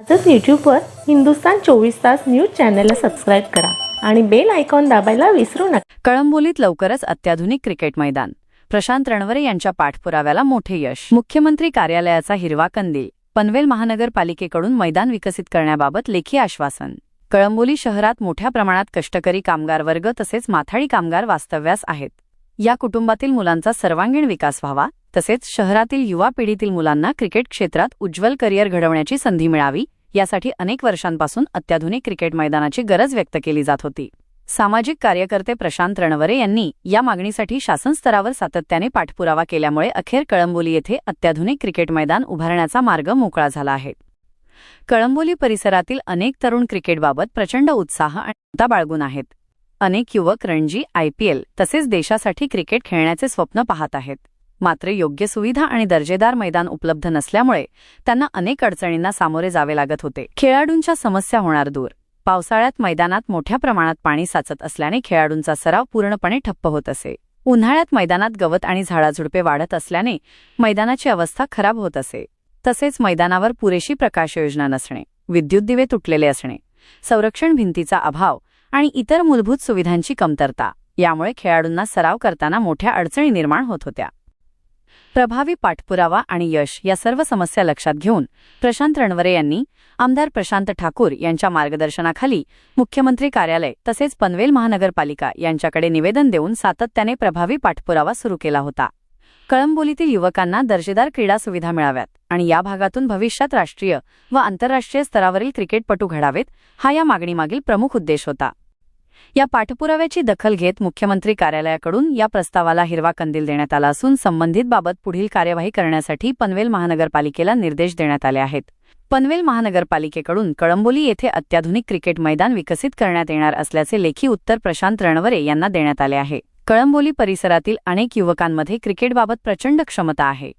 आजच यूट्यूबवर हिंदुस्तान 24 तास न्यूज चॅनलला सबस्क्राईब करा आणि बेल आयकॉन दाबायला विसरू नका। कळंबोलीत लवकरच अत्याधुनिक क्रिकेट मैदान, प्रशांत रणवरे यांच्या पाठपुराव्याला मोठे यश। मुख्यमंत्री कार्यालयाचा हिरवा कंदील, पनवेल महानगरपालिकेकडून मैदान विकसित करण्याबाबत लेखी आश्वासन। कळंबोली शहरात मोठ्या प्रमाणात कष्टकरी कामगार वर्ग तसेच माथाडी कामगार वास्तव्यास आहेत। या कुटुंबातील मुलांचा सर्वांगीण विकास व्हावा तसेच शहरातील युवा पिढीतील मुलांना क्रिकेट क्षेत्रात उज्ज्वल करिअर घडवण्याची संधी मिळावी यासाठी अनेक वर्षांपासून अत्याधुनिक क्रिकेट मैदानाची गरज व्यक्त केली जात होती। सामाजिक कार्यकर्ते प्रशांत रणवरे यांनी या मागणीसाठी शासन स्तरावर सातत्याने पाठपुरावा केल्यामुळे अखेर कळंबोली येथे अत्याधुनिक क्रिकेट मैदान उभारण्याचा मार्ग मोकळा झाला आहे। कळंबोली परिसरातील अनेक तरुण क्रिकेटबाबत प्रचंड उत्साह आणि क्षमता बाळगून आहेत। अनेक युवक रणजी, IPL तसेच देशासाठी क्रिकेट खेळण्याचे स्वप्न पाहत आहेत। मात्र योग्य सुविधा आणि दर्जेदार मैदान उपलब्ध नसल्यामुळे त्यांना अनेक अडचणींना सामोरे जावे लागत होते। खेळाडूंच्या समस्या होणार दूर। पावसाळ्यात मैदानात मोठ्या प्रमाणात पाणी साचत असल्याने खेळाडूंचा सराव पूर्णपणे ठप्प होत असे। उन्हाळ्यात मैदानात गवत आणि झाडाझुडपे वाढत असल्याने मैदानाची अवस्था खराब होत असे। तसेच मैदानावर पुरेशी प्रकाशयोजना नसणे, विद्युत दिवे तुटलेले असणे, संरक्षण भिंतीचा अभाव आणि इतर मूलभूत सुविधांची कमतरता यामुळे खेळाडूंना सराव करताना मोठ्या अडचणी निर्माण होत होत्या। प्रभावी पाठपुरावा आणि यश या सर्व समस्या लक्षात घेऊन प्रशांत रणवरे यांनी आमदार प्रशांत ठाकूर यांच्या मार्गदर्शनाखाली मुख्यमंत्री कार्यालय तसेच पनवेल महानगरपालिका यांच्याकडे निवेदन देऊन सातत्याने प्रभावी पाठपुरावा सुरू केला होता। कळंबोलीतील युवकांना दर्जेदार क्रीडा सुविधा मिळाव्यात आणि या भागातून भविष्यात राष्ट्रीय व आंतरराष्ट्रीय स्तरावरील क्रिकेटपटू घडावेत हा या मागणीमागील प्रमुख उद्देश होता। या पाठपुराव्याची दखल घेत मुख्यमंत्री कार्यालयाकडून या प्रस्तावाला हिरवा कंदील देण्यात आला असून संबंधित बाबत पुढील कार्यवाही करण्यासाठी पनवेल महानगरपालिकेला निर्देश देण्यात आले आहेत। पनवेल महानगरपालिकेकडून कळंबोली येथे अत्याधुनिक क्रिकेट मैदान विकसित करण्यात येणार असल्याचे लेखी उत्तर प्रशांत रणवरे यांना देण्यात आले आहे। कळंबोली परिसरातील अनेक युवकांमध्ये क्रिकेटबाबत प्रचंड क्षमता आहे,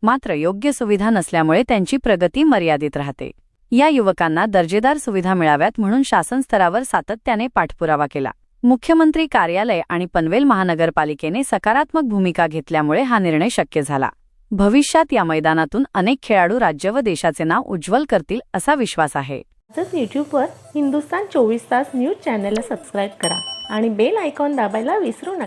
मात्र योग्य सुविधा नसल्यामुळे त्यांची प्रगती मर्यादित राहते। या युवकांना दर्जेदार सुविधा मिळाव्यात म्हणून शासन स्तरावर सातत्याने पाठपुरावा केला। मुख्यमंत्री कार्यालय आणि पनवेल महानगरपालिकेने सकारात्मक भूमिका घेतल्यामुळे हा निर्णय शक्य झाला। भविष्यात या मैदानातून अनेक खेळाडू राज्य व देशाचे नाव उज्ज्वल करतील असा विश्वास आहे। आजच यूट्यूबवर हिंदुस्तान 24 तास न्यूज चॅनलला सबस्क्राईब करा आणि बेल आयकॉन दाबायला विसरू नका।